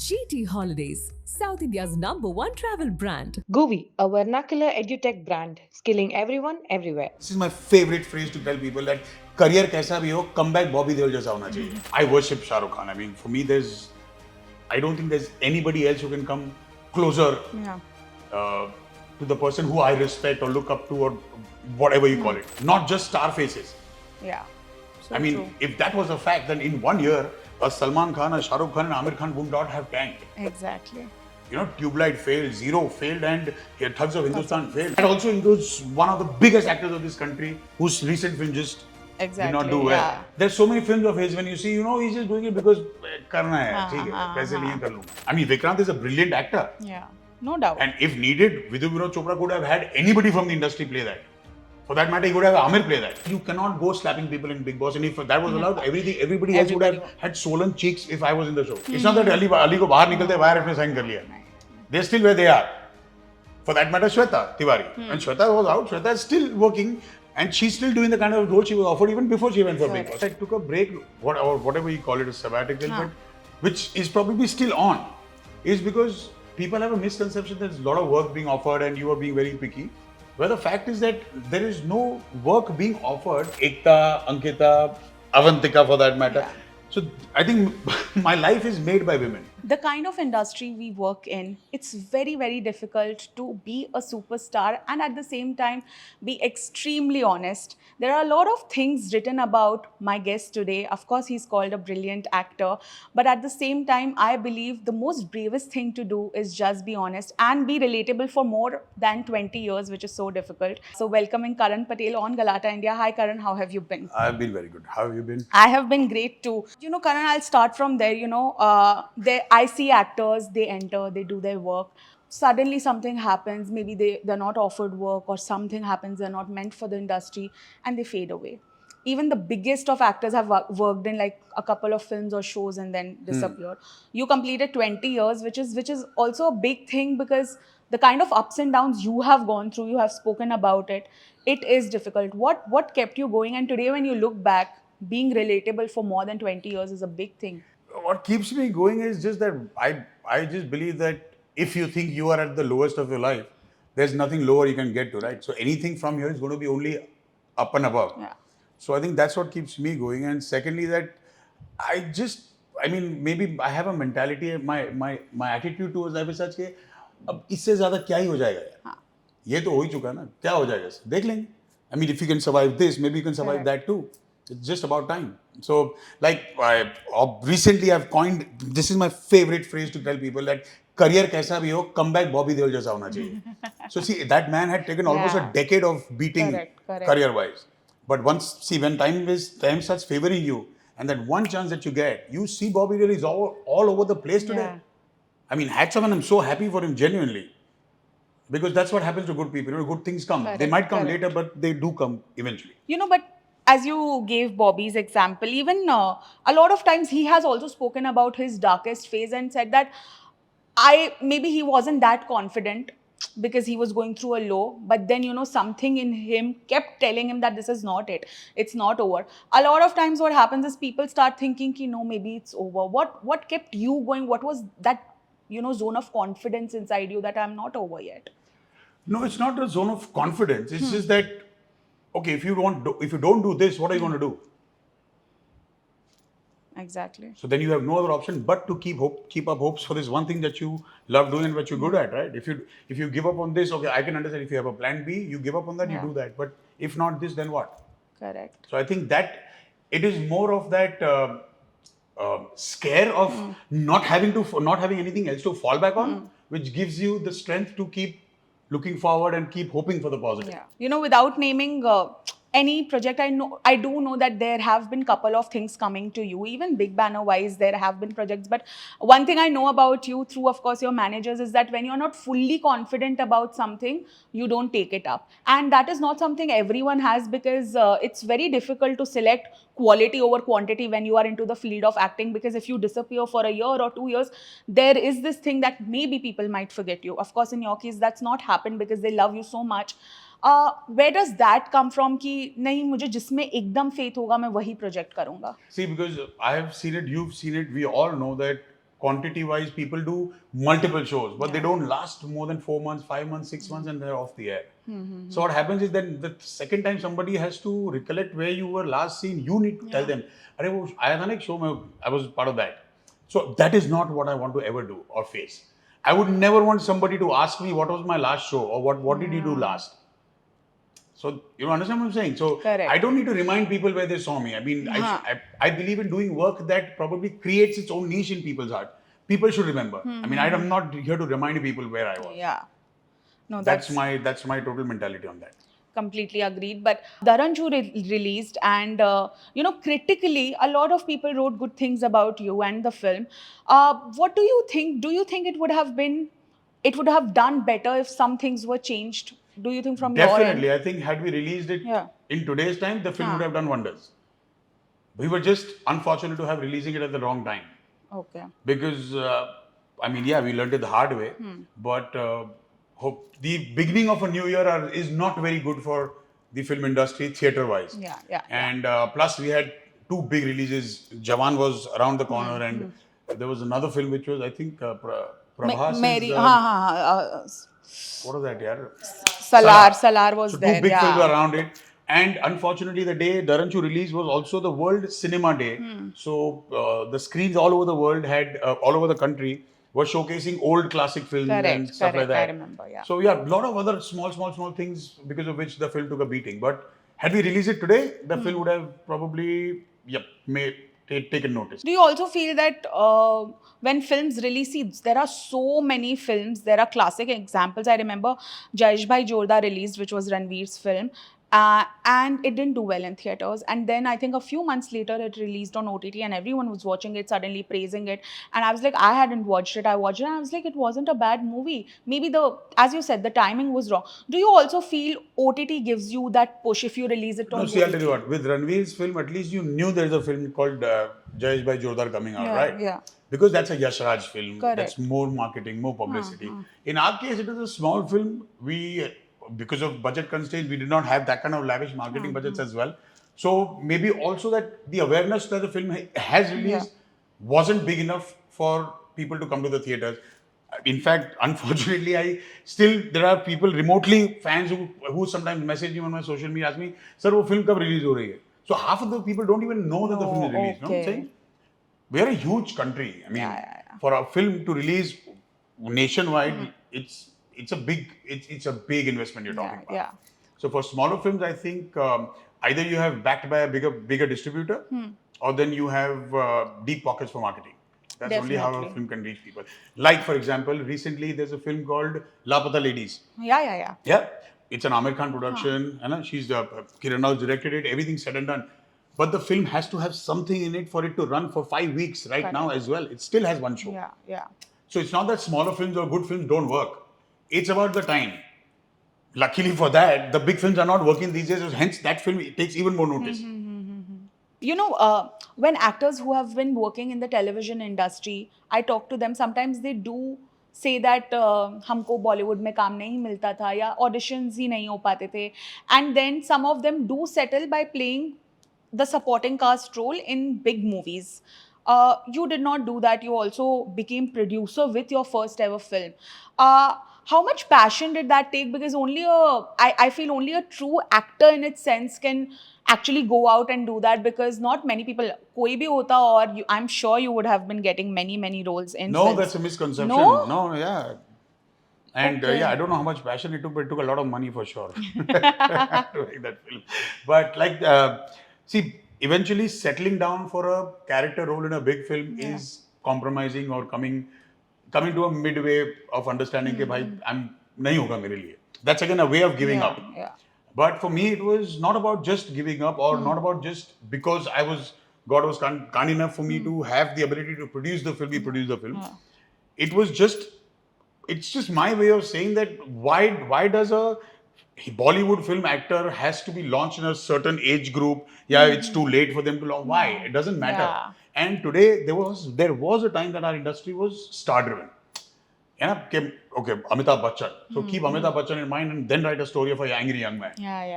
GT Holidays, South India's #1 travel brand. Govi, a vernacular edutech brand, skilling everyone everywhere. This is my favorite phrase to tell people that career kaisa bhi ho, come back Bobby Deol jaisa hona chahiye. I worship Shah Rukh Khan. I mean, for me, I don't think there's anybody else who can come closer uh, to the person who I respect or look up to or whatever you call it. Not just star faces. Yeah. So I mean, true. if that was a fact, then in 1 year, a Salman Khan, a Shah Rukh Khan and Amir Khan would not have tanked. Exactly. You know, Tubelight failed, Zero failed, and Thugs of Hindustan failed. That also includes one of the biggest actors of this country whose recent film just did not do well. Yeah. There's so many films of his when you see, you know, he's just doing it because करना है, ठीक है, पैसे लिए कर लूँ. I mean, Vikrant is a brilliant actor. Yeah. No doubt. And if needed, Vidhu Vinod Chopra could have had anybody from the industry play that. For that matter, he would have Amir play that. You cannot go slapping people in Big Boss, and if that was allowed, everybody else would have had swollen cheeks if I was in the show. It's not that Ali को बाहर निकलते बाहर अपने sign कर लिया. They're still where they are. For that matter, Shweta Tiwari. When Shweta was out, Shweta is still working and she's still doing the kind of role she was offered even before she went for Big Boss. I took a break, or whatever you call it, a sabbatical, but which is probably still on, is because people have a misconception that there's a lot of work being offered and you are being very picky. Where the fact is that there is no work being offered. Ekta, Ankita, Avantika for that matter. Yeah. So I think my life is made by women. The kind of industry we work in, it's very, very difficult to be a superstar and at the same time be extremely honest. There are a lot of things written about my guest today. Of course, he's called a brilliant actor, but at the same time, I believe the most bravest thing to do is just be honest and be relatable for more than 20 years, which is so difficult. So welcoming Karan Patel on Galata India. Hi Karan, how have you been? I've been very good. How have you been? I have been great too. You know, Karan, I'll start from there. You know, I see actors, they enter, they do their work. Suddenly something happens, maybe they're not offered work or something happens, they're not meant for the industry and they fade away. Even the biggest of actors have worked in like a couple of films or shows and then disappeared. You completed 20 years, which is also a big thing because the kind of ups and downs you have gone through, you have spoken about it. It is difficult. What kept you going? And today when you look back, being relatable for more than 20 years is a big thing. What keeps me going is just that I just believe that if you think you are at the lowest of your life, there's nothing lower you can get to, right? So anything from here is going to be only up and above. Yeah. So I think that's what keeps me going. And secondly, that I mean, maybe I have a mentality, my attitude towards life is such कि अब इससे ज़्यादा क्या ही हो जाएगा यार? ये तो हो ही चुका ना, क्या हो जाएगा? देख लेंगे. I mean, if you can survive this, maybe you can survive that too. It's just about time. So, like, recently I've coined, this is my favorite phrase to tell people that career kaisa bhi ho, come back Bobby Deol jaisa hona chahiye. So, see, that man had taken almost a decade of beating Correct. career-wise. But once, see, when time starts favoring you, and that one chance that you get, you see Bobby Deol is all over the place today. Yeah. I mean, hats off, and I'm so happy for him, genuinely. Because that's what happens to good people. You know, good things come. They might come later, but they do come eventually. You know, but as you gave Bobby's example, even a lot of times he has also spoken about his darkest phase and said that maybe he wasn't that confident because he was going through a low, but then, you know, something in him kept telling him that this is not it. It's not over. A lot of times what happens is people start thinking, you know, maybe it's over. What kept you going? What was that, you know, zone of confidence inside you that I'm not over yet? No, it's not a zone of confidence. It's just that, okay, if you don't do this, what are you going to do? Exactly. So then you have no other option but to keep up hopes for this one thing that you love doing and what you're good at, right? If you give up on this, okay, I can understand. If you have a plan B, you give up on that, you do that. But if not this, then what? Correct. So I think that it is more of that scare of not having anything else to fall back on, which gives you the strength to keep looking forward and keep hoping for the positive. Yeah. You know, without naming any project, I do know that there have been couple of things coming to you, even big banner wise, there have been projects. But one thing I know about you through, of course, your managers is that when you're not fully confident about something, you don't take it up. And that is not something everyone has because it's very difficult to select quality over quantity when you are into the field of acting, because if you disappear for a year or 2 years, there is this thing that maybe people might forget you. Of course, in your case, that's not happened because they love you so much. Where does that come from कि नहीं मुझे जिसमें एकदम faith होगा मैं वही project करूँगा? See, because I have seen it, you've seen it, we all know that quantity-wise, people do multiple shows, but they don't last more than 4 months, 5 months, 6 months, and they're off the air. So what happens is that the second time somebody has to recollect where you were last seen, you need to tell them, "Arey, wo aaya tha na ek show mein, I was part of that." So that is not what I want to ever do or face. I would never want somebody to ask me what was my last show or what did you do last. So you understand what I'm saying? So Correct. I don't need to remind people where they saw me. I mean, I believe in doing work that probably creates its own niche in people's heart. People should remember. I mean, I'm not here to remind people where I was. Yeah. No, That's my total mentality on that. Completely agreed. But Dharanchu released, and critically, a lot of people wrote good things about you and the film. What do you think? Do you think it would have done better if some things were changed? Do you think from your end? Definitely. I think had we released it in today's time, the film would have done wonders. We were just unfortunate to have releasing it at the wrong time. Okay. Because we learned it the hard way, but the beginning of a new year is not very good for the film industry theatre wise. And plus we had two big releases. Jawan was around the corner, and there was another film which was, I think, Prabhas. What was that, yaar? Salar was So there. two big films were around it. And unfortunately, the day Dharanchu released was also the World Cinema Day. So the screens all over the world all over the country were showcasing old classic films and stuff like that. I remember, yeah. So a lot of other small things because of which the film took a beating. But had we released it today, the film would have probably taken notice. Do you also feel that when films release, there are so many films, there are classic examples. I remember Jayesh Bhai Jorda released, which was Ranveer's film. And it didn't do well in theatres, and then I think a few months later it released on OTT, and everyone was watching it, suddenly praising it, and I was like, I hadn't watched it. I watched it and I was like, it wasn't a bad movie. Maybe as you said, the timing was wrong. Do you also feel OTT gives you that push if you release it on OTT? See, I'll tell you what, with Ranveer's film, at least you knew there is a film called Jayesh Bhai Jodhar coming out, right? Yeah. Because that's a Yash Raj film. Correct. That's more marketing, more publicity. In our case, it is a small film. Because of budget constraints, we did not have that kind of lavish marketing budgets as well. So maybe also that the awareness that the film has released wasn't big enough for people to come to the theaters. In fact, unfortunately, there are people remotely, fans who sometimes message me on my social media, ask me, "Sir, wo film kab release ho rahi hai?" So half of the people don't even know that the film is released. Okay. You know what I'm saying? We are a huge country. I mean, for a film to release nationwide, it's a big investment you're talking about. Yeah. So for smaller films, I think either you have backed by a bigger distributor, or then you have deep pockets for marketing. That's only how a film can reach people. Like, for example, recently there's a film called Lapata Ladies. Yeah. Yeah, it's an Amir Khan production. She's Kiran Rao directed it. Everything's said and done. But the film has to have something in it for it to run for 5 weeks now as well. It still has one show. Yeah. So it's not that smaller films or good films don't work. It's about the time. Luckily for that, the big films are not working these days. Hence, that film takes even more notice. You know, when actors who have been working in the television industry, I talk to them, sometimes they do say that हमको बॉलीवुड में काम नहीं मिलता था या auditions ही नहीं हो पाते थे, and then some of them do settle by playing the supporting cast role in big movies. You did not do that. You also became producer with your first ever film. How much passion did that take? Because I feel only a true actor in its sense can actually go out and do that, because not many people, koi bhi hota, or I'm sure you would have been getting many roles in films. That's a misconception. No? Yeah. And I don't know how much passion it took, but it took a lot of money for sure to make that film. But eventually settling down for a character role in a big film is compromising or coming to a midway of understanding that nahi hoga mere liye. That's again a way of giving up. Yeah. But for me, it was not about just giving up, or not about just because God was kind enough for me to have the ability to produce the film. We produced the film. It's just my way of saying that why does a Bollywood film actor has to be launched in a certain age group? It's too late for them to launch. Why? It doesn't matter. Yeah. And today there was a time that our industry was star driven. Okay, Amitabh Bachchan. So keep Amitabh Bachchan in mind and then write a story of an angry young man.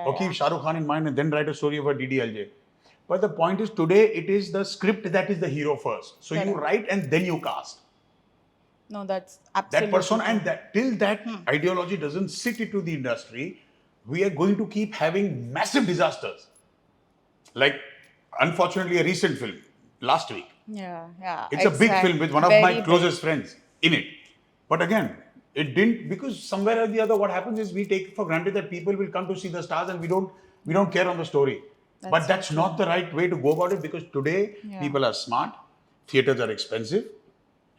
Or keep Shah Rukh Khan in mind and then write a story of a DDLJ. But the point is, today it is the script that is the hero first. So you write and then you cast. No, that's absolutely That persona, true. and that till that ideology doesn't sit into the industry, we are going to keep having massive disasters. Like, unfortunately, a recent film last week. Yeah, It's a big film with one of my Very closest friends in it. But again, it didn't, because somewhere or the other, what happens is we take for granted that people will come to see the stars and we don't care on the story. But that's not the right way to go about it, because today Yeah. people are smart, theaters are expensive,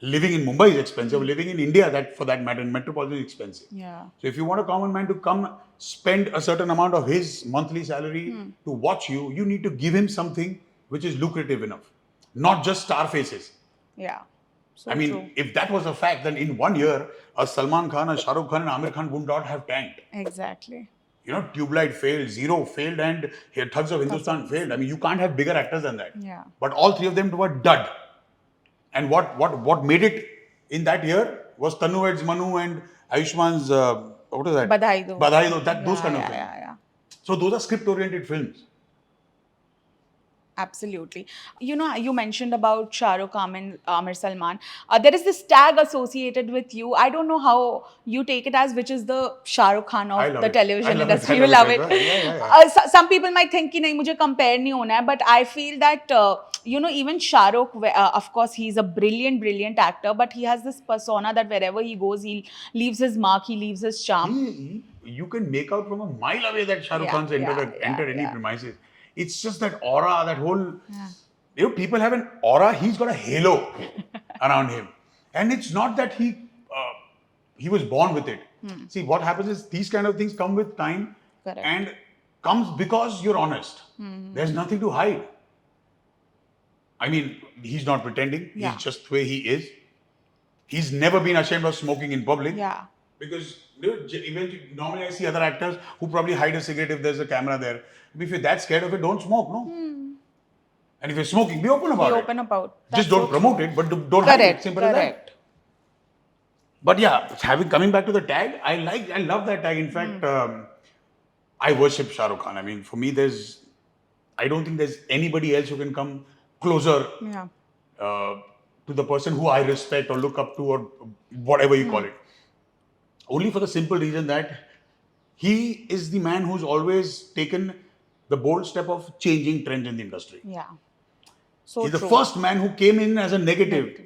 living in Mumbai is expensive, living in India, that for that matter, in metropolitan is expensive. Yeah. So if you want a common man to come spend a certain amount of his monthly salary to watch you, you need to give him something which is lucrative enough, not just star faces. Yeah. So I mean, true. if that was a fact, then in 1 year, a Salman Khan, a Shah Rukh Khan, and Amir Khan would not have tanked. Exactly. You know, Tubelight failed, Zero failed, and here Thugs of Hindustan failed. I mean, you can't have bigger actors than that. Yeah. But all three of them were dud. And what made it in that year was Tanu Ed's Manu and Ayushman's, what is that? Badhai Do. Badhai Do, those kind of yeah, films. yeah. So those are script-oriented films. Absolutely. You know, you mentioned about Shah Rukh Khan and Amir Salman. There is this tag associated with you. I don't know how you take it as, which is the Shah Rukh Khan I of love the it. television I love industry. it. You love it. Yeah. Some people might think कि नहीं मुझे compare नहीं होना है, but I feel that you know, even Shah Rukh, of course, he's a brilliant actor, but he has this persona that wherever he goes, he leaves his mark, he leaves his charm. You can make out from a mile away that Shah Rukh Yeah, Khan's entered any yeah. premises. It's just that aura, that whole. You know, people have an aura. He's got a halo around him, and it's not that he was born with it. See, what happens is these kind of things come with time, Correct. and comes because you're honest. There's nothing to hide. I mean, he's not pretending. Yeah. He's just the way he is. He's never been ashamed of smoking in public. Yeah. Because eventually, normally I see other actors who probably hide a cigarette if there's a camera there. If you're that scared of it, don't smoke, no? And if you're smoking, be open about Be it. open about. Just That's don't so promote it, but don't hide it. Correct. Simple as that. Correct. But yeah, coming back to the tag, I love that tag. In fact, I worship Shah Rukh Khan. I mean, for me, I don't think there's anybody else who can come closer Yeah. to the person who I respect or look up to, or whatever you call it. Only for the simple reason that he is the man who's always taken the bold step of changing trends in the industry. Yeah. So He's the true. first man who came in as a negative,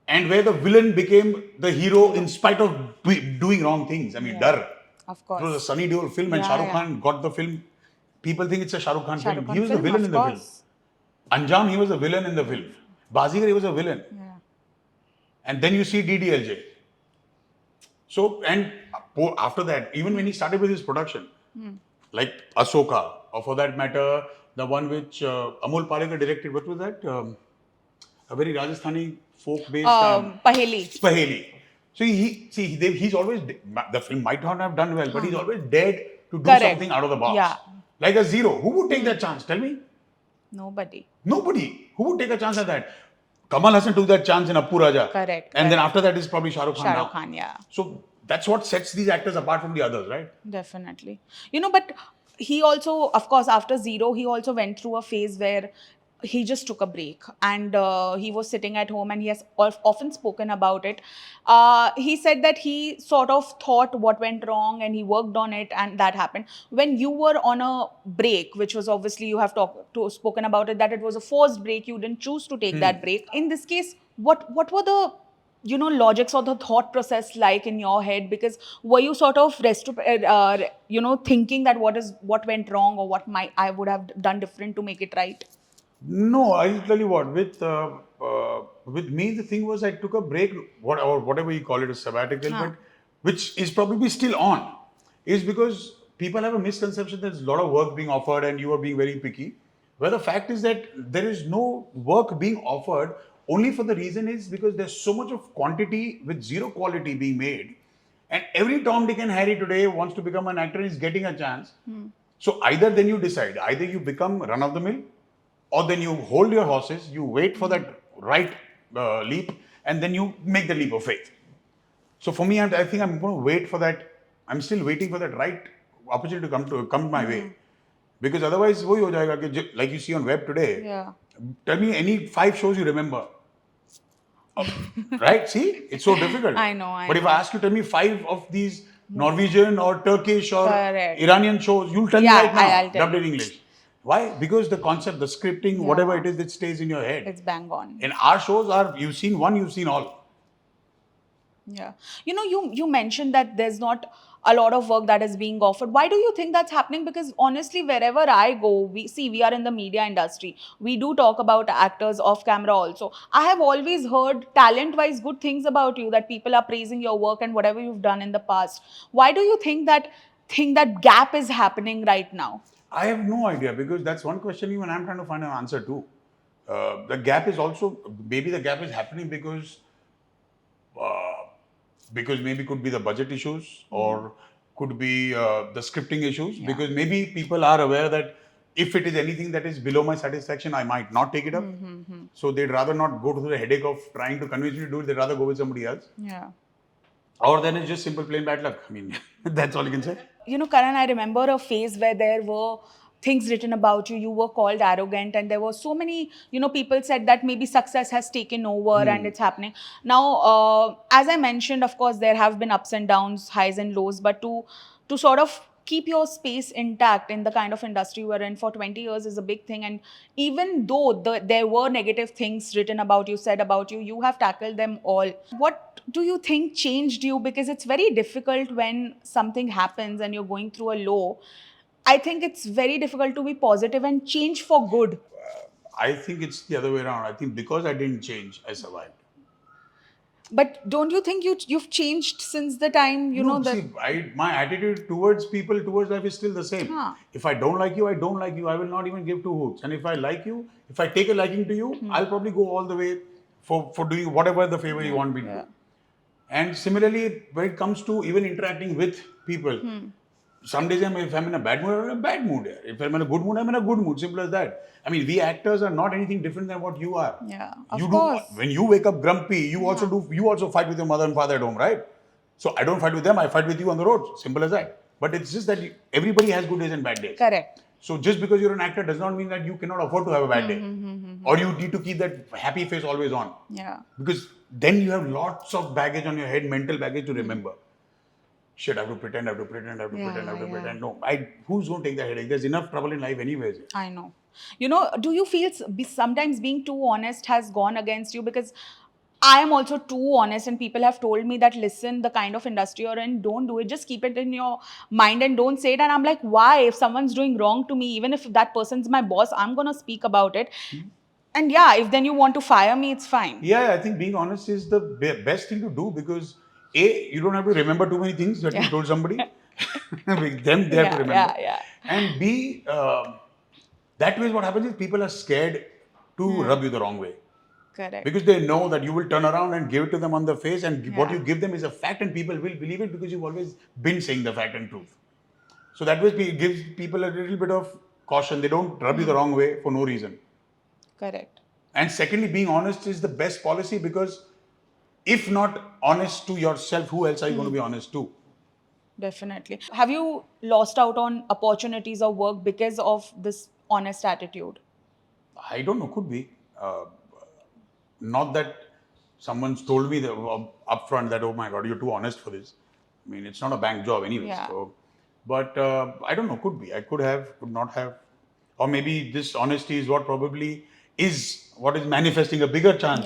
and where the villain became the hero in spite of doing wrong things. I mean, Dar. Of It was a course. Sunny Deol film, and Yeah, Shah Rukh yeah. Khan got the film. People think it's a Shah Rukh Khan Shah film. Rukh Khan He was the film, villain of in the film. course. Anjam, he was a villain in the film. Bazigar, he was a villain. Yeah. And then you see DDLJ. So, and after that, even when he started with his production, like Ashoka, or for that matter, the one which Amol Palekar directed, what was that? A very Rajasthani folk-based Paheli. Paheli. So he's always, the film might not have done well, but he's always dared to do Correct. something out of the box. Yeah. Like a Zero. Who would take that chance? Tell me. Nobody. Nobody. Who would take a chance at that? Kamal Hassan took that chance in Appu Raja. Correct, And then correct. after that is probably Shah Rukh Khan Shah now. Rukh Khan, yeah. So that's what sets these actors apart from the others, right? Definitely. You know, but he also, of course, after Zero, he also went through a phase where he just took a break, and he was sitting at home, and he has often spoken about it. He said that he sort of thought what went wrong and he worked on it, and that happened. When you were on a break, which was obviously, you have spoken about it, that it was a forced break, you didn't choose to take that break. In this case, what were the logics or the thought process like in your head? Because were you sort of thinking that what went wrong, or what I would have done different to make it right? No, I'll tell you what. With me, the thing was I took a break, or whatever you call it, a sabbatical, but which is probably still on, is because people have a misconception there's a lot of work being offered and you are being very picky. Where the fact is that there is no work being offered, only for the reason is because there's so much of quantity with zero quality being made. And every Tom, Dick and Harry today wants to become an actor and is getting a chance. So either then you decide, either you become run of the mill, or then you hold your horses, you wait for that right leap, and then you make the leap of faith. So for me, I think I'm going to wait for that. I'm still waiting for that right opportunity to come my way. Because otherwise, wohi ho jayega ki like you see on web today. Yeah. Tell me any 5 shows you remember Right? See, it's so difficult. I know. But if I ask you, tell me 5 of these Norwegian or Turkish or Correct. Iranian shows, you'll tell me Yeah, right now, I'll tell dubbed in English. Why? Because the concept, the scripting, whatever it is, it stays in your head. It's bang on. And our shows are, you've seen one, you've seen all. Yeah. You mentioned that there's not a lot of work that is being offered. Why do you think that's happening? Because honestly, wherever I go, we are in the media industry. We do talk about actors off camera also. I have always heard talent-wise good things about you, that people are praising your work and whatever you've done in the past. Why do you think that gap is happening right now? I have no idea, because that's one question even I'm trying to find an answer to. The gap is also, maybe the gap is happening because maybe could be the budget issues or could be the scripting issues, because maybe people are aware that if it is anything that is below my satisfaction, I might not take it up. So they'd rather not go to the headache of trying to convince me to do it. They'd rather go with somebody else. Yeah. Or then it's just simple plain bad luck. I mean, that's all you can say. Karan, I remember a phase where there were things written about you. You were called arrogant, and there were so many, people said that maybe success has taken over and it's happening. Now, as I mentioned, of course, there have been ups and downs, highs and lows, but to sort of keep your space intact in the kind of industry we're in for 20 years is a big thing. And even though there were negative things written about you, said about you, you have tackled them all. What do you think changed you? Because it's very difficult when something happens and you're going through a low. I think it's very difficult to be positive and change for good. I think it's the other way around. I think because I didn't change, I survived. But don't you think you've changed since the time, my attitude towards people, towards life is still the same. Huh. If I don't like you, I don't like you. I will not even give two hoots. And if I like you, if I take a liking to you, I'll probably go all the way for doing whatever the favor you want me to do. And similarly, when it comes to even interacting with people, some days if I'm in a bad mood, I'm in a bad mood. If I'm in a good mood, I'm in a good mood. Simple as that. I mean, we actors are not anything different than what you are. Yeah, You of course. When you wake up grumpy, you also fight with your mother and father at home, right? So I don't fight with them, I fight with you on the road. Simple as that. But it's just that everybody has good days and bad days. Correct. So just because you're an actor does not mean that you cannot afford to have a bad day. Or you need to keep that happy face always on. Yeah. Because then you have lots of baggage on your head, mental baggage to remember. Shit, I have to pretend. No, who's going to take that headache? There's enough trouble in life anyways. I know. Do you feel sometimes being too honest has gone against you? Because I am also too honest, and people have told me that, listen, the kind of industry you're in, don't do it. Just keep it in your mind and don't say it. And I'm like, why? If someone's doing wrong to me, even if that person's my boss, I'm going to speak about it. And yeah, if then you want to fire me, it's fine. Yeah, I think being honest is the best thing to do, because A, you don't have to remember too many things that you told somebody. With them, they have to remember. And B, that way what happens is people are scared to rub you the wrong way. Correct. Because they know that you will turn around and give it to them on the face, and what you give them is a fact, and people will believe it because you've always been saying the fact and truth. So that way it gives people a little bit of caution. They don't rub you the wrong way for no reason. Correct. And secondly, being honest is the best policy, because if not honest to yourself, who else are you going to be honest to? Definitely. Have you lost out on opportunities or work because of this honest attitude? I don't know, could be. Not that someone's told me that, upfront that, oh my God, you're too honest for this. I mean, it's not a bank job anyway. Yeah. So, but I don't know, could be. I could have, could not have. Or maybe this honesty is what probably is what is manifesting a bigger chance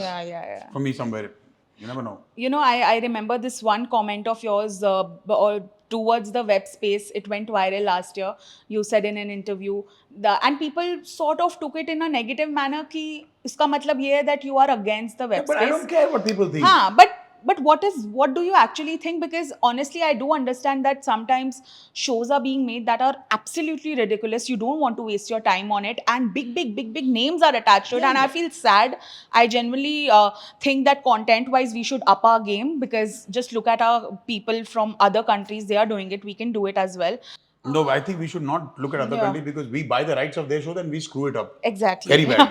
for me somewhere. You never know. I remember this one comment of yours towards the web space. It went viral last year. You said in an interview, and people sort of took it in a negative manner ki iska matlab ye hai that you are against the web But space. I don't care what people think. But what do you actually think? Because honestly, I do understand that sometimes shows are being made that are absolutely ridiculous. You don't want to waste your time on it, and big names are attached to it. And I feel sad. I genuinely think that content-wise, we should up our game, because just look at our people from other countries. They are doing it. We can do it as well. No, I think we should not look at other countries, because we buy the rights of their show, then we screw it up. Exactly. Very badly.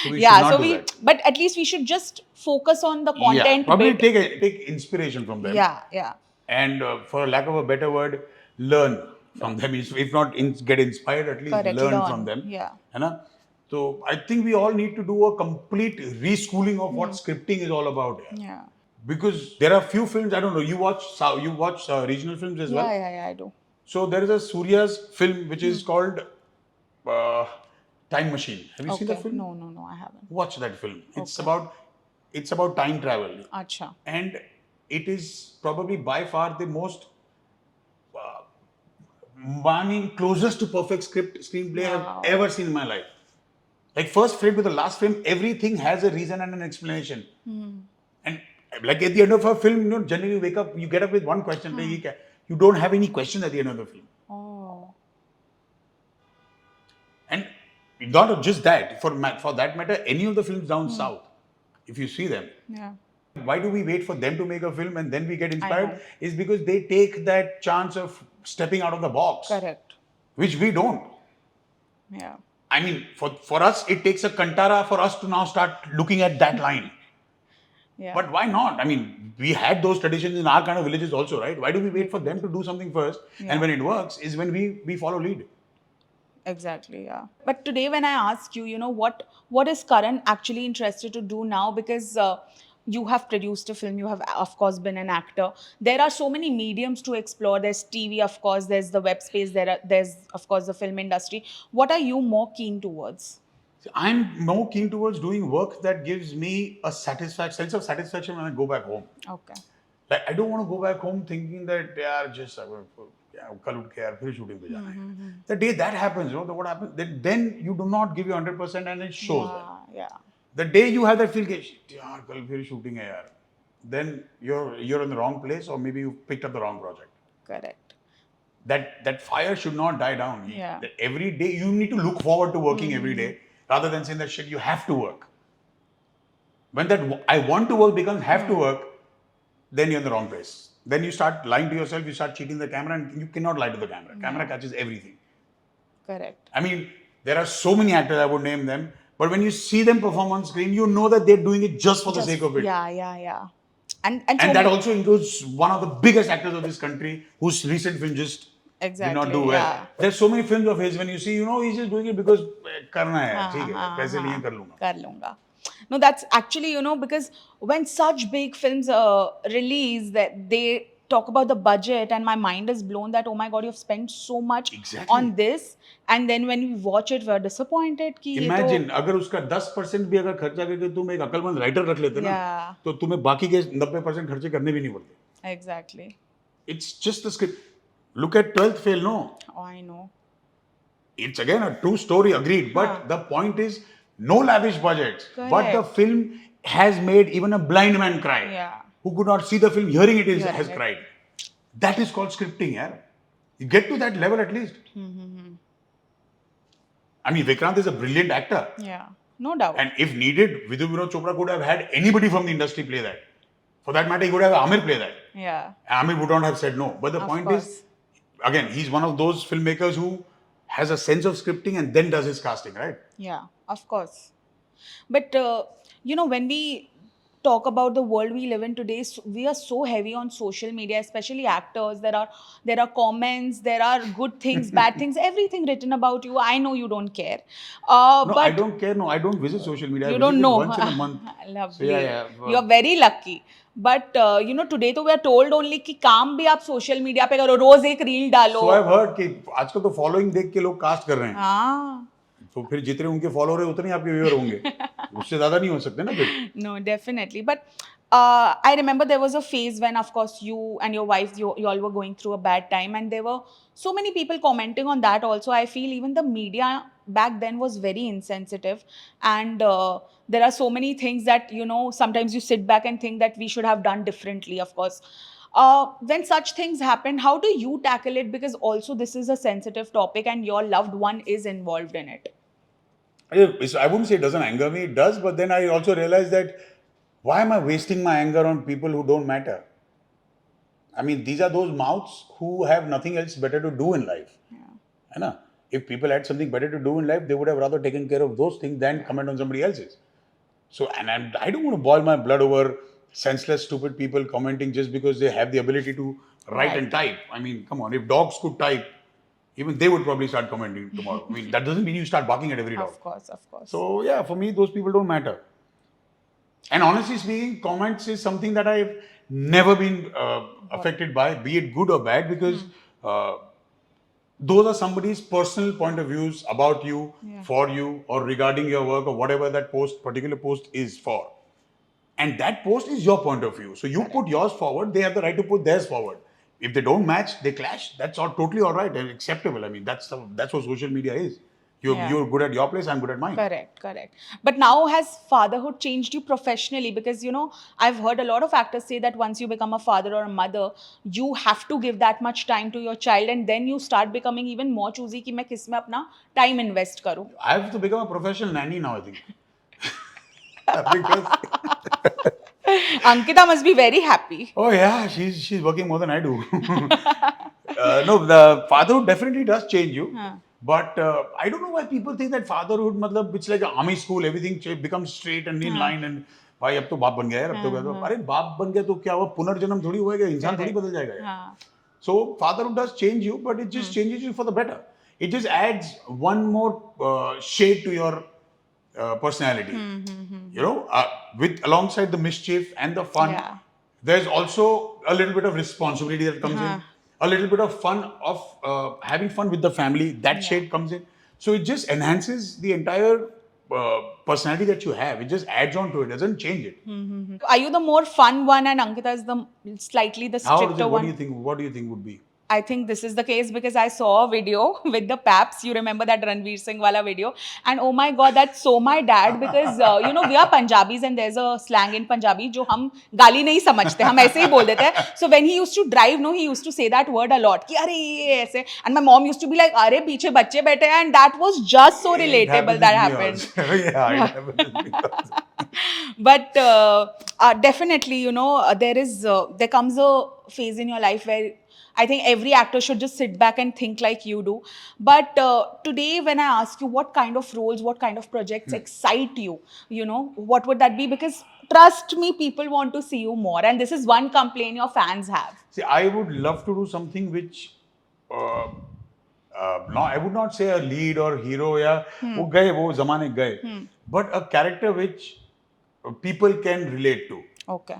So we should not do that. But at least we should just focus on the content. Probably take inspiration from them. Yeah. And for lack of a better word, learn from them. If not get inspired, at least learn from them. Yeah. You know? So I think we all need to do a complete reschooling of what scripting is all about. Yeah. Because there are few films, I don't know, you watch regional films as well? Yeah, I do. So there is a Surya's film which is called uh, Time Machine. Have you seen that film? No, I haven't. Watch that film. It's about time travel. Acha. And it is probably by far the most closest to perfect screenplay I've ever seen in my life. Like first frame to the last frame, everything has a reason and an explanation. And like at the end of a film, generally you get up with one question. You don't have any questions at the end of the film. Oh. And not just that, for that matter, any of the films down south, if you see them, Yeah. why do we wait for them to make a film and then we get know. inspired? Is because they take that chance of stepping out of the box, Correct. which we don't. Yeah. I mean, for us, it takes a kantara for us to now start looking at that line. Yeah. But why not? I mean, we had those traditions in our kind of villages also, right? Why do we wait for them to do something first? Yeah. And when it works, is when we follow lead. Exactly, yeah. But today when I ask you, what is Karan actually interested to do now? Because you have produced a film, you have of course been an actor. There are so many mediums to explore. There's TV, of course, there's the web space, there's of course the film industry. What are you more keen towards? I'm more keen towards doing work that gives me a sense of satisfaction when I go back home. Okay. Like I don't want to go back home thinking that कल उठ के यार फिर shooting पे जाना है. The day that happens, what happens? Then you do not give you 100% and it shows that. Yeah. The day you have that feel कि यार कल फिर shooting है यार, then you're in the wrong place or maybe you picked up the wrong project. Correct. That fire should not die down. Yeah. That every day you need to look forward to working every day rather than saying that shit you have to work. When that I want to work becomes have to work, then you're in the wrong place. Then you start lying to yourself, you start cheating the camera, and you cannot lie to the camera. Camera catches everything. Correct. I mean, there are so many actors, I would name them, but when you see them perform on screen, you know that they're doing it just for the sake of it. Yeah. And And that also includes one of the biggest actors of this country whose recent film just did not do well. yeah. There's so many films of his when you see, he's just doing it because karna hai, theek hai, paise liye kar lunga. Kar lunga. No, that's actually, because when such big films release, that they talk about the budget, and my mind is blown that, oh my God, you've spent so much Exactly. on this. And then when we watch it, we're disappointed. Ki Imagine, अगर उसका 10% भी अगर खर्चा करके तुम एक अक्लमंद writer रख लेते ना, Yeah. तो तुम्हें बाकी के 90% खर्चे करने भी नहीं पड़ते. Exactly. It's just the script. Look at 12th Fail, no? Oh, I know. It's again a true story, agreed. But the point is, no lavish budgets. But the Correct. film has made even a blind man cry. Yeah. Who could not see the film, hearing it Hearing has it. cried. That is called scripting, yeah. You get to that level at least. I mean, Vikrant is a brilliant actor. Yeah. No doubt. And if needed, Vidhu Vinod Chopra could have had anybody from the industry play that. For that matter, he could have Amir play that. yeah. Amir would not have said no. But the Of point course. is, again, he's one of those filmmakers who has a sense of scripting and then does his casting, right? Yeah, of course. But when we talk about the world we live in today, we are so heavy on social media, especially actors. There are comments, there are good things, bad things, everything written about you. I know you don't care. No, but I don't care. No, I don't visit social media. I you visit don't it know. once in a month. Lovely. So, yeah. You're very lucky. But today तो we are told only कि काम भी आप social media पे करो, रोज एक reel डालो. So I've heard कि आजकल तो following देख के लोग कास्ट कर रहे हैं. हाँ. तो फिर जितने उनके फॉलोअर है उतने ही आपके व्यूअर होंगे. उससे ज्यादा नहीं हो सकते ना फिर. No, definitely. But I remember there was a phase when, of course, you and your wife, you all were going through a bad time, and there were so many people commenting on that also. I feel even the media back then was very insensitive, and there are so many things that, sometimes you sit back and think that we should have done differently, of course. When such things happen, how do you tackle it? Because also this is a sensitive topic and your loved one is involved in it. I wouldn't say it doesn't anger me. It does, but then I also realize that why am I wasting my anger on people who don't matter? I mean, these are those mouths who have nothing else better to do in life. Yeah. If people had something better to do in life, they would have rather taken care of those things than comment on somebody else's. So, and I don't want to boil my blood over senseless, stupid people commenting just because they have the ability to write and type. I mean, come on, if dogs could type, even they would probably start commenting tomorrow. I mean, that doesn't mean you start barking at every dog. Of course, of course. So yeah, for me, those people don't matter. And honestly speaking, comments is something that I've never been affected by, be it good or bad, because those are somebody's personal point of views about you, for you, or regarding your work, or whatever that particular post is for. And that post is your point of view. So you put yours forward, they have the right to put theirs forward. If they don't match, they clash. That's all totally all right and acceptable. I mean, that's what social media is. You're good at your place, I'm good at mine. Correct. But now has fatherhood changed you professionally? Because, I've heard a lot of actors say that once you become a father or a mother, you have to give that much time to your child, and then you start becoming even more choosy कि मैं किस में अपना time invest करूँ. I have to become a professional nanny now, I think. Because Ankita must be very happy. oh yeah, she's working more than I do. No, the fatherhood definitely does change you. But I don't know why people think that fatherhood, matlab, it's like an army school, everything becomes straight and in line and भाई अब तो बाप बन गया यार अब तो अरे बाप बन गया तो क्या हुआ पुनर्जन्म थोड़ी होएगा इंसान थोड़ी बदल जाएगा यार. So fatherhood does change you, but it just changes you for the better. It just adds one more shade to your personality. With alongside the mischief and the fun, there's also a little bit of responsibility that comes in. A little bit of fun of having fun with the family. That shade comes in. So it just enhances the entire personality that you have. It just adds on to it. Doesn't change it. Are you the more fun one and Ankita is the slightly the stricter What one? What do you think would be? I think this is the case because I saw a video with the Paps. You remember that Ranveer Singh wala video? And oh my God, that's so my dad because, we are Punjabis and there's a slang in Punjabi जो हम गाली नहीं समझते, हम ऐसे ही बोल देते हैं. So when he used to drive, he used to say that word a lot. कि अरे ये ऐसे. And my mom used to be like, अरे पीछे बच्चे बैठे हैं. And that was just so relatable that happened. Yeah, it happens with me also. But definitely, there comes a phase in your life where I think every actor should just sit back and think like you do. But today, when I ask you what kind of roles, what kind of projects excite you, what would that be? Because trust me, people want to see you more. And this is one complaint your fans have. See, I would love to do something which, I would not say a lead or hero, वो गए, वो ज़माने गए. But a character which people can relate to. Okay.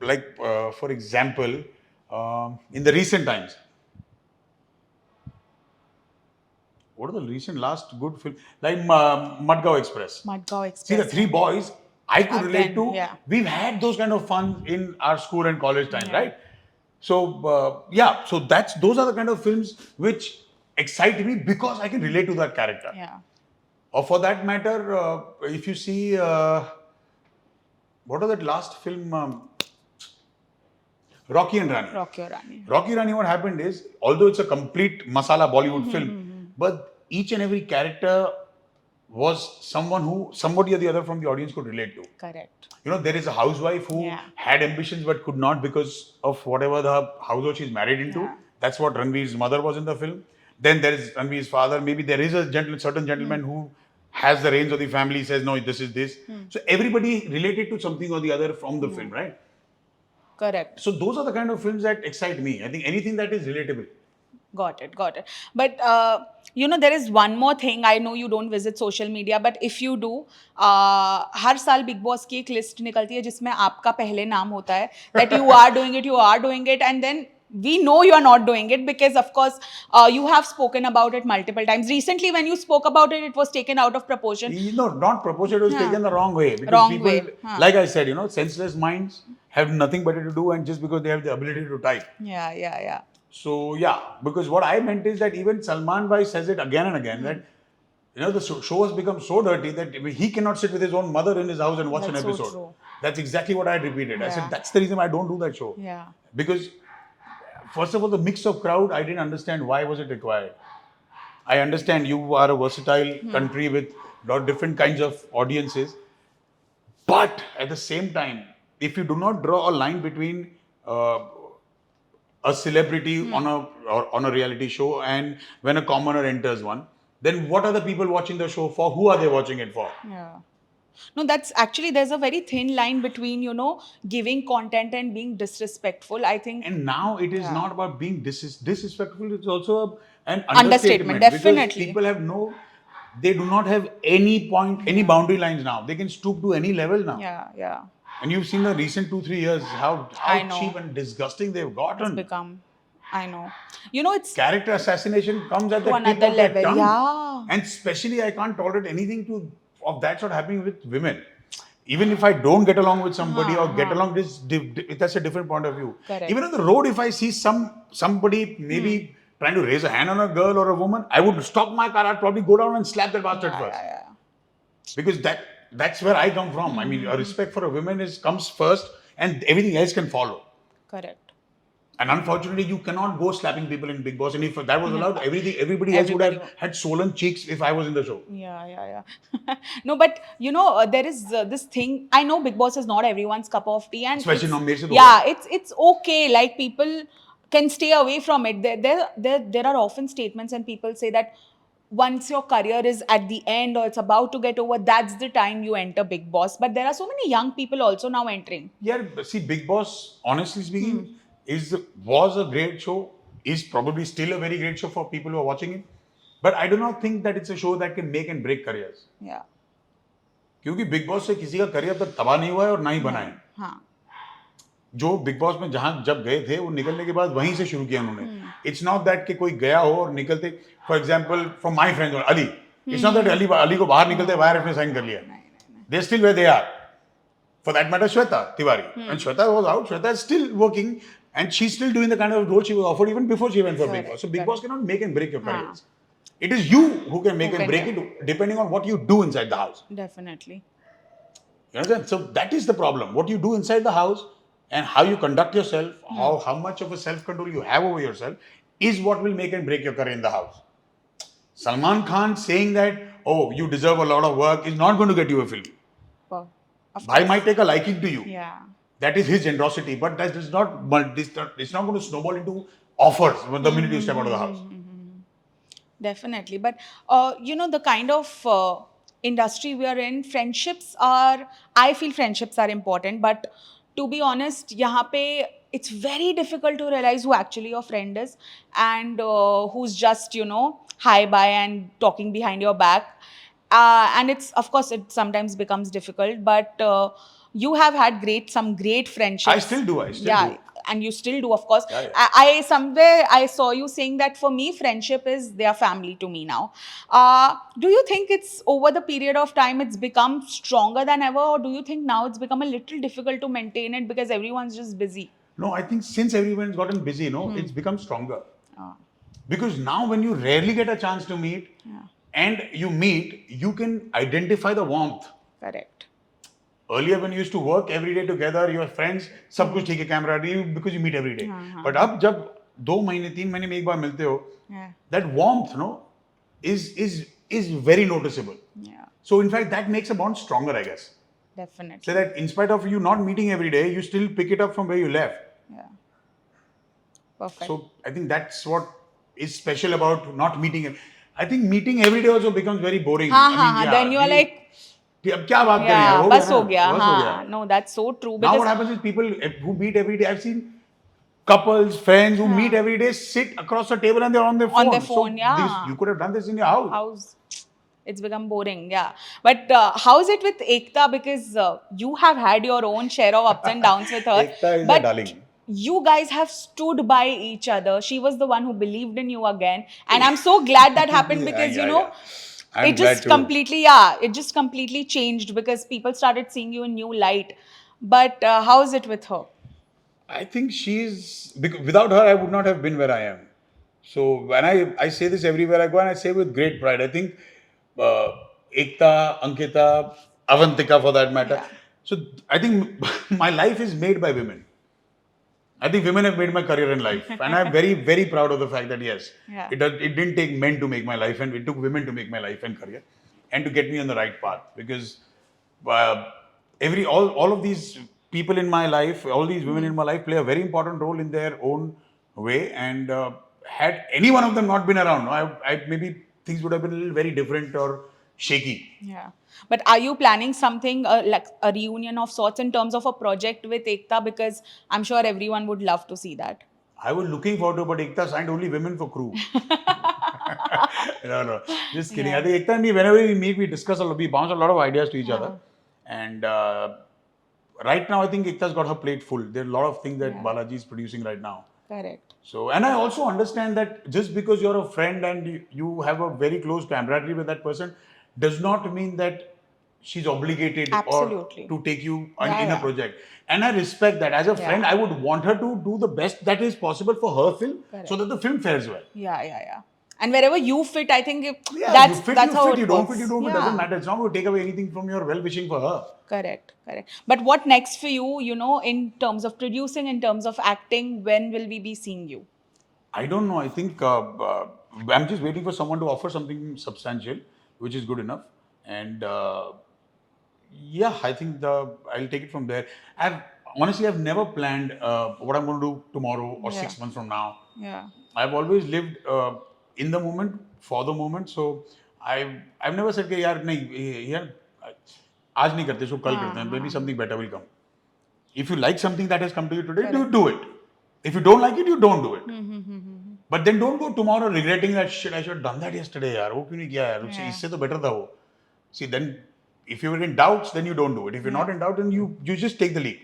For example, in the recent times, what are the recent last good films? Like Madgaon Express. Madgaon Express. See, the three boys I could relate to. Yeah. We've had those kind of fun in our school and college time, right? So, so those are the kind of films which excite me because I can relate to that character. Yeah. Or for that matter, if you see, what was that last film? Rocky and Rani. Rocky and Rani, what happened is, although it's a complete masala Bollywood film, but each and every character was somebody or the other from the audience could relate to. Correct. There is a housewife who had ambitions but could not because of whatever the household she's married into. Yeah. That's what Ranveer's mother was in the film. Then there is Ranveer's father. Maybe there is a certain gentleman who has the reins of the family, says, no, this is this. So everybody related to something or the other from the film, right? Correct. So those are the kind of films that excite me. I think anything that is relatable. Got it. But, there is one more thing. I know you don't visit social media, but if you do, हर साल Bigg Boss की एक list निकलती है जिसमें आपका पहले नाम होता है that you are doing it, and then we know you are not doing it because, of course, you have spoken about it multiple times. Recently, when you spoke about it, it was taken out of proportion. Not proportion, it was taken the wrong way. Because wrong people, way. Like I said, senseless minds have nothing better to do, and just because they have the ability to type. Yeah. So, because what I meant is that even Salman Bhai says it again and again, that, the show has become so dirty that he cannot sit with his own mother in his house and watch an episode. So true. That's exactly what I repeated. I said, that's the reason why I don't do that show. Yeah. Because, first of all, the mix of crowd, I didn't understand why was it required. I understand you are a versatile country with different kinds of audiences. But at the same time, if you do not draw a line between a celebrity on a reality show and when a commoner enters one, then what are the people watching the show for? Who are they watching it for? Yeah. No, that's actually, there's a very thin line between, giving content and being disrespectful, I think. And now it is not about being disrespectful. It's also an Understatement, because definitely. people have they do not have any point, any boundary lines now. They can stoop to any level now. Yeah. And you've seen the recent 2-3 years how I know. cheap and disgusting they've It's gotten. become, I know. You know, it's Character assassination comes at to the tip another of that level. tongue. Yeah. And especially, I can't tolerate anything of that sort happening with women. Even if I don't get along with somebody or get along, that's a different point of view. Correct. Even on the road, if I see somebody maybe trying to raise a hand on a girl or a woman, I would stop my car. I'd probably go down and slap that bastard first. Yeah. Because that's where I come from. I mean, a respect for a woman comes first, and everything else can follow. Correct. And unfortunately, you cannot go slapping people in Big Boss. And if that was allowed, everybody else would have had swollen cheeks if I was in the show. Yeah. No, but you know, there is this thing. I know Big Boss is not everyone's cup of tea, and Especially it's- now, mere se to yeah, it's okay. Like people can stay away from it. There are often statements, and people say that once your career is at the end or it's about to get over, that's the time you enter Big Boss. But there are so many young people also now entering. Yeah, see, Big Boss, honestly speaking, was a great show, is probably still a very great show for people who are watching it. But I do not think that it's a show that can make and break careers. Yeah. क्योंकि big boss से किसी का career तक तबाह नहीं हुआ है और ना ही बना है. हाँ. जो बिग बॉस में जहां जब गए थे वो निकलने के बाद वहीं से शुरू किया उन्होंने. इट्स नॉट दैट कि कोई गया हो और निकलते, for example from my friends Ali, it's not that Ali को बाहर निकलते वायर ने साइन कर लिया. They still where they are. For that matter Shweta Tiwari, and Shweta was out. Shweta is still working and she's still doing the kind of role she was offered even before she went for Big Boss. So Big Boss cannot make and break your careers. It is you who can make and break it depending on what you do inside the house. Definitely. You understand? So that is the problem. What you do inside the house and how you conduct yourself, how much of a self-control you have over yourself is what will make and break your career in the house. Salman Khan saying that, oh, you deserve a lot of work is not going to get you a film. Well, of Bhai might take a liking to you. Yeah. That is his generosity, but that is not. It's not going to snowball into offers the minute you step out of the house. Definitely. But, you know, the kind of industry we are in, I feel friendships are important. But to be honest, yahan pe, it's very difficult to realize who actually your friend is and who's just, you know, hi, bye and talking behind your back. And it's, of course, it sometimes becomes difficult. But you have had some great friendships. I still do. Yeah. And you still do, of course. Yeah. I saw you saying that for me, friendship is their family to me now. Do you think it's over the period of time it's become stronger than ever, or do you think now it's become a little difficult to maintain it because everyone's just busy? No, I think since everyone's gotten busy, it's become stronger. Because now when you rarely get a chance to meet and you meet, you can identify the warmth. Correct. Earlier, when you used to work every day together, your friends, सब कुछ ठीक है, camaraderie, because you meet every day. But अब जब 2 महीने 3 महीने में एक बार मिलते हो, that warmth, is very noticeable. Yeah. So in fact, that makes a bond stronger, I guess. Definitely. So that in spite of you not meeting every day, you still pick it up from where you left. Yeah. Perfect. So I think that's what is special about not meeting. I think meeting every day also becomes very boring. Then you are like, अब क्या बात करें yeah, यार, बस हो ना, गया. बस हो गया. No, that's so true. Now Because what happens is people who meet every day, I've seen couples, friends who meet every day sit across the table and they're on their phone. On their phone, You could have done this in your house. It's become boring, yeah. But how is it with Ekta? Because you have had your own share of ups and downs with her. Ekta is a but darling. You guys have stood by each other. She was the one who believed in you again. And I'm so glad that happened because, you know, I'm it just completely changed because people started seeing you in new light. But how is it with her? I think without her, I would not have been where I am. So when I say this everywhere I go, and I say with great pride, I think Ekta, Ankita, Avantika for that matter. Yeah. So I think my life is made by women. I think women have made my career in life. And I'm very, very proud of the fact that yes, it didn't take men to make my life, and it took women to make my life and career and to get me on the right path. Because all of these people in my life, all these women in my life play a very important role in their own way. And had any one of them not been around, maybe things would have been a little very different or shaky. Yeah. But are you planning something like a reunion of sorts in terms of a project with Ekta? Because I'm sure everyone would love to see that. I was looking forward to, but Ekta signed only women for crew. No, just kidding. Yeah. I think Ekta and me, whenever we meet, we discuss a lot, we bounce a lot of ideas to each other. And right now, I think Ekta's got her plate full. There are a lot of things that Yeah. Balaji is producing right now. Correct. So, and I also understand that just because you're a friend and you have a very close camaraderie with that person, does not mean that she's obligated Absolutely. or to take you Yeah, in a yeah. project. And I respect that. As a friend, Yeah. I would want her to do the best that is possible for her film, Correct. so that the film fares well. Yeah. And wherever you fit, I think Yeah, that's you fit, that's you how fit, it you don't works. fit, you don't. It Yeah. doesn't matter. It's not going to take away anything from your well-wishing for her. Correct. But what next for you, in terms of producing, in terms of acting, when will we be seeing you? I don't know. I think I'm just waiting for someone to offer something substantial, which is good enough. And yeah, I think I'll take it from there. I've never planned what I'm going to do tomorrow or Yeah. 6 months from now. Yeah. I've always lived in the moment, for the moment. So I've never said कि यार नहीं यार आज नहीं करते, so कल करते हैं. Maybe something better will come. If you like something that has come to you today, do it. If you don't like it, you don't do it. But then don't go tomorrow regretting that shit. I should have done that yesterday, यार. वो क्यों नहीं किया यार? Yeah. इससे तो better था वो. See, then if you're in doubts, then you don't do it. If you're not in doubt, then you just take the leap.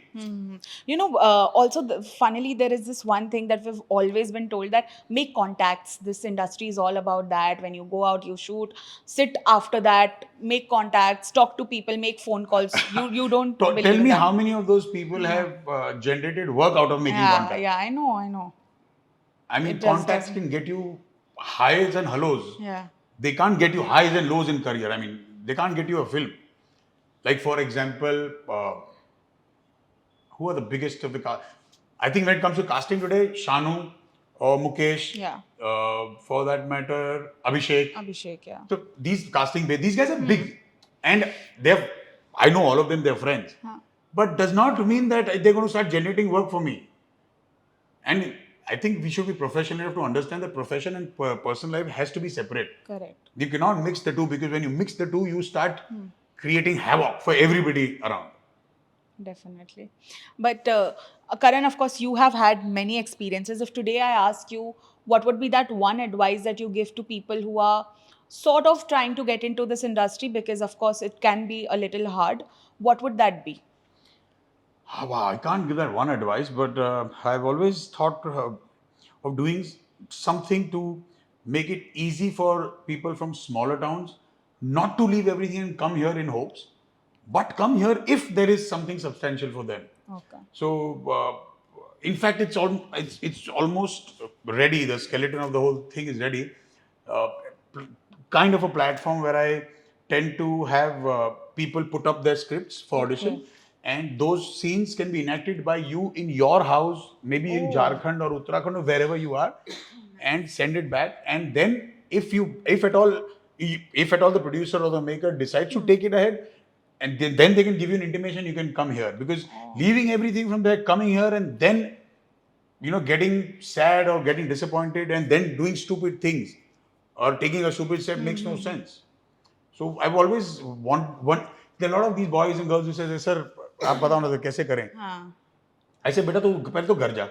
Also, funnily, there is this one thing that we've always been told, that make contacts. This industry is all about that. When you go out, you shoot, sit after that, make contacts, talk to people, make phone calls. You don't believe Tell in me that. how many of those people have generated work out of making contact. Yeah, I know. I mean, It just contacts doesn't. can get you highs and hellos. Yeah. They can't get you highs and lows in career. I mean, they can't get you a film. Like, for example, who are the biggest of the cast? I think when it comes to casting today, Shanu or Mukesh, Yeah. for that matter, Abhishek. Abhishek, yeah. So these these guys are big, and I know all of them, they're friends. But does not mean that they're going to start generating work for me. And I think we should be professional enough to understand that profession and personal life has to be separate. Correct. You cannot mix the two, because when you mix the two, you start creating havoc for everybody around. Definitely. But Karan, of course, you have had many experiences. If today I ask you, what would be that one advice that you give to people who are sort of trying to get into this industry, because of course it can be a little hard, what would that be? Wow, I can't give that one advice, but I've always thought of doing something to make it easy for people from smaller towns not to leave everything and come here in hopes, but come here if there is something substantial for them. Okay. So, in fact, it's almost ready. The skeleton of the whole thing is ready. Kind of a platform where I tend to have people put up their scripts for audition, and those scenes can be enacted by you in your house, maybe in Jharkhand or Uttarakhand or wherever you are, and send it back. And then, if at all the producer or the maker decides to take it ahead, and then they can give you an intimation you can come here, because leaving everything from there, coming here, and then getting sad or getting disappointed and then doing stupid things or taking a stupid step makes no sense. So I've always there are a lot of these boys and girls who say, sir, आप बताओ ना तो कैसे करें? ऐसे बेटा तो पहले तो घर जा,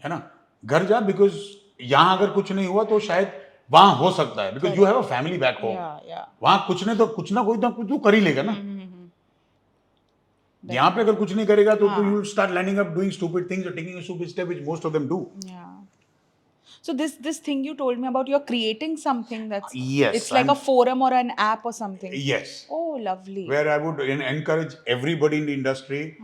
है ना? घर जा, because यहाँ अगर कुछ नहीं हुआ तो शायद वहाँ हो सकता है, because you have a family back home. वहाँ कुछ ना कोई तो कर ही लेगा ना. यहाँ पे अगर कुछ नहीं करेगा तो you start landing up doing stupid things or taking a stupid step, which most of them do. Yeah. So this thing you told me about, you're creating something that's Yes, it's like a forum or an app or something. Yes. Oh, lovely. Where I would encourage everybody in the industry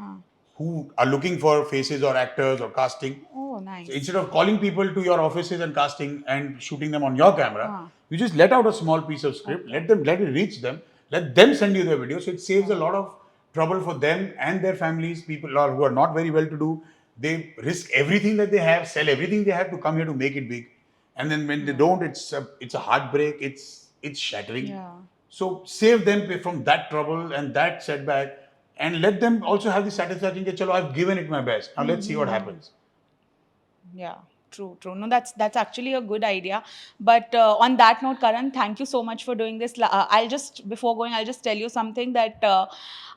who are looking for faces or actors or casting. Oh, nice. So instead of calling people to your offices and casting and shooting them on your camera, you just let out a small piece of script, let it reach them, let them send you their video. So it saves a lot of trouble for them and their families. People who are not very well to do, they risk everything that they have, sell everything they have to come here to make it big. And then when they don't, it's a heartbreak, it's shattering. Yeah. So save them from that trouble and that setback, and let them also have the satisfaction that, chalo, I've given it my best. Now let's see what happens. Yeah, True. No, that's actually a good idea. But on that note, Karan, thank you so much for doing this. I'll just before going, I'll just tell you something that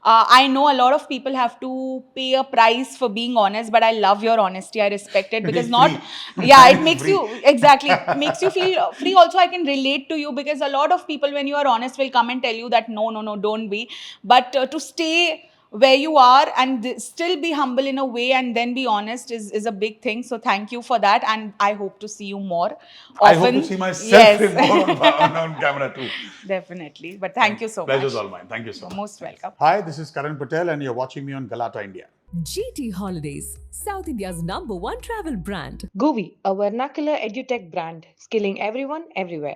I know a lot of people have to pay a price for being honest, but I love your honesty. I respect it because is not, free. yeah, It it is makes free. you exactly makes you feel free. Also, I can relate to you because a lot of people, when you are honest, will come and tell you that no, don't be. But to stay where you are and still be humble in a way and then be honest is a big thing. So thank you for that, and I hope to see you more I hope often. to see myself Yes. more on camera too. Definitely. But thank you so Pleasure's much. all mine. Thank you so You're much. most welcome. Hi, this is Karan Patel, and you're watching me on Galata India. GT Holidays, South India's #1 travel brand. Govi, a vernacular edutech brand, skilling everyone everywhere.